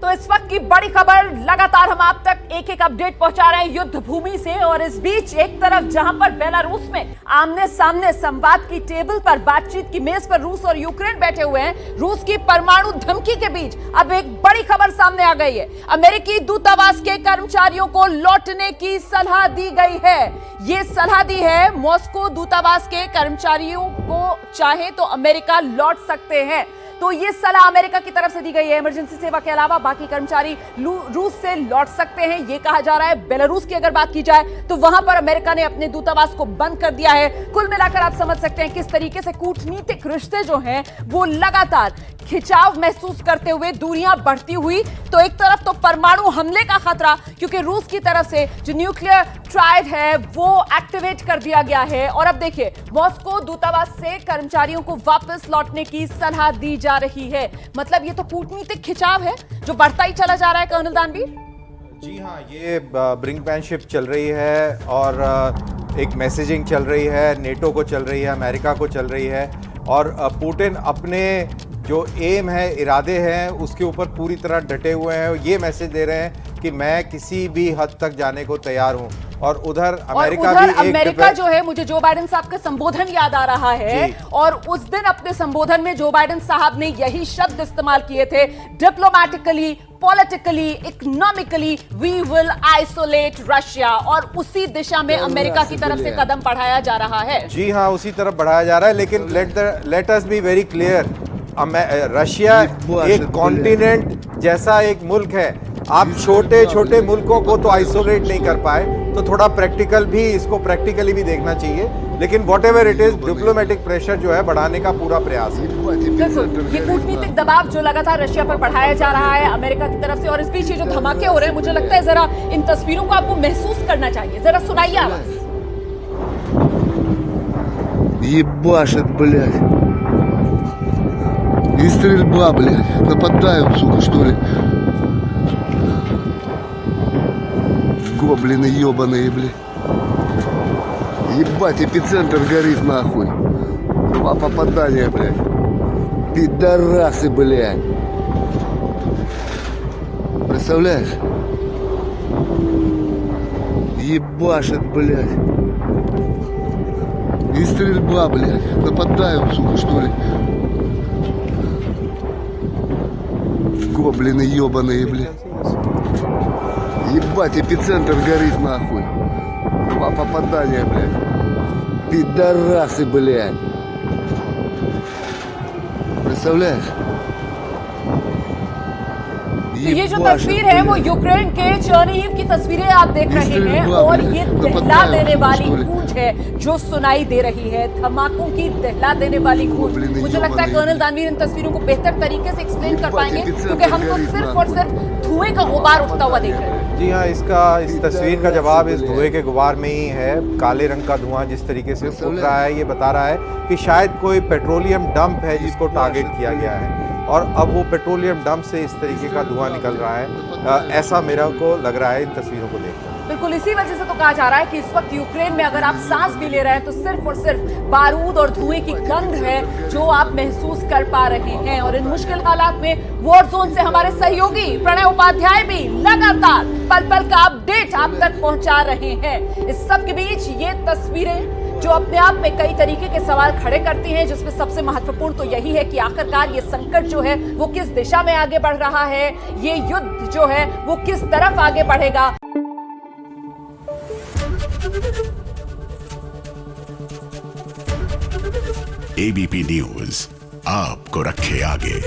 तो इस वक्त की बड़ी खबर, लगातार हम आप तक एक एक अपडेट पहुंचा रहे हैं युद्ध भूमि से। और इस बीच एक तरफ जहां पर बेलारूस में आमने सामने संवाद की टेबल पर, बातचीत की मेज पर रूस और यूक्रेन बैठे हुए हैं, रूस की परमाणु धमकी के बीच अब एक बड़ी खबर सामने आ गई है। अमेरिकी दूतावास के कर्मचारियों को लौटने की सलाह दी गई है। यह सलाह दी है मॉस्को दूतावास के कर्मचारियों को, चाहे तो अमेरिका लौट सकते हैं। तो ये सलाह अमेरिका की तरफ से दी गई है। इमरजेंसी सेवा के अलावा बाकी कर्मचारी रूस से लौट सकते हैं, ये कहा जा रहा है। बेलारूस की अगर बात की जाए तो वहां पर अमेरिका ने अपने दूतावास को बंद कर दिया है। कुल मिलाकर आप समझ सकते हैं किस तरीके से कूटनीतिक रिश्ते जो हैं वो लगातार खिंचाव महसूस करते हुए दूरियां बढ़ती हुई। तो एक तरफ तो परमाणु हमले का खतरा, क्योंकि रूस की तरफ से जो न्यूक्लियर ट्रायड है वो एक्टिवेट कर दिया गया है। और अब देखिए, मॉस्को दूतावास से कर्मचारियों को वापस लौटने की सलाह दी जा रही है। मतलब ये तो कूटनीतिक खिंचाव है जो बढ़ता ही चला जा रहा है। कर्नल दानवीर जी हाँ, ये ब्रिंकमैनशिप चल रही है और एक मैसेजिंग चल रही है, नेटो को चल रही है, अमेरिका को चल रही है। और पुतिन अपने जो एम है, इरादे हैं, उसके ऊपर पूरी तरह डटे हुए हैं। ये मैसेज दे रहे हैं कि मैं किसी भी हद तक जाने को तैयार हूं। और उधर अमेरिका भी अमेरिका जो है, मुझे जो बाइडेन साहब का संबोधन याद आ रहा है। और उस दिन अपने संबोधन में जो बाइडेन साहब ने यही शब्द इस्तेमाल किए थे, diplomatically, politically, economically we will isolate Russia. और उसी दिशा में अमेरिका की तरफ से कदम बढ़ाया जा रहा है। जी हाँ, उसी तरफ बढ़ाया जा रहा है। लेकिन let us be very clear, Russia एक कॉन्टिनेंट जैसा एक मुल्क है। आप छोटे छोटे मुल्कों को तो आइसोलेट नहीं कर पाए, तो थोड़ा प्रैक्टिकल भी, इसको प्रैक्टिकली भी देखना चाहिए। लेकिन what ever it is, diplomatic pressure जो है बढ़ाने का पूरा प्रयास है। बिल्कुल, ये कूटनीतिक दबाव जो लगातार रशिया पर बढ़ाया जा रहा है अमेरिका की तरफ से। और इस बीच ये जो धमाके हो रहे हैं, मुझे लगता है जरा इन तस्वीरों को आपको महसूस करना चाहिए। जरा सुनाइए आवाज। Ебашит, блядь. И стрельба, блядь. Нападают, сука, что ли? Гоблины ебаные, блядь. Ебать, эпицентр горит, нахуй. 2 попадания, блядь. Пидорасы, блядь. Представляешь? Ебашит, блядь. И стрельба, блядь. Нападают, сука, что ли? Гоблины ебаные, блядь. Ебать, эпицентр горит, нахуй. 2 попадания, блядь. Пидорасы, блядь. Представляешь? तो ये जो तस्वीर है वो यूक्रेन के चर्निहिव की तस्वीरें आप देख रहे हैं। और ये दहला देने वाली गूंज है जो सुनाई दे रही है, धमाकों की दहला देने वाली गूंज। मुझे लगता है कर्नल दानवीर इन तस्वीरों को बेहतर तरीके से एक्सप्लेन कर पाएंगे, क्योंकि हम तो सिर्फ और सिर्फ धुएं का गुबार उठता हुआ देख रहे हैं। जी हाँ, इस तस्वीर का जवाब इस धुएं के गुबार में ही है। काले रंग का धुआं जिस तरीके से उठ रहा है, ये बता रहा है कि शायद कोई पेट्रोलियम डंप है जिसको टारगेट किया गया है। और अब वो पेट्रोलियम डंप से इस तरीके का धुआं निकल रहा है, ऐसा मेरा को लग रहा है इन तस्वीरों को देखकर। बिल्कुल, इसी वजह से तो कहा जा रहा है कि इस वक्त यूक्रेन में अगर आप सांस भी ले रहे हैं तो सिर्फ और सिर्फ बारूद और धुएं की गंध है जो आप महसूस कर पा रहे हैं। और इन मुश्किल हालात में वॉर जोन से हमारे सहयोगी प्रणय उपाध्याय भी लगातार पल पल का अपडेट आप तक पहुंचा रहे हैं। इस सब के बीच ये तस्वीरें जो अपने आप में कई तरीके के सवाल खड़े करती हैं, जिसमें सबसे महत्वपूर्ण तो यही है कि आखिरकार ये संकट जो है वो किस दिशा में आगे बढ़ रहा है, ये युद्ध जो है वो किस तरफ आगे बढ़ेगा। एबीपी न्यूज आपको रखे आगे।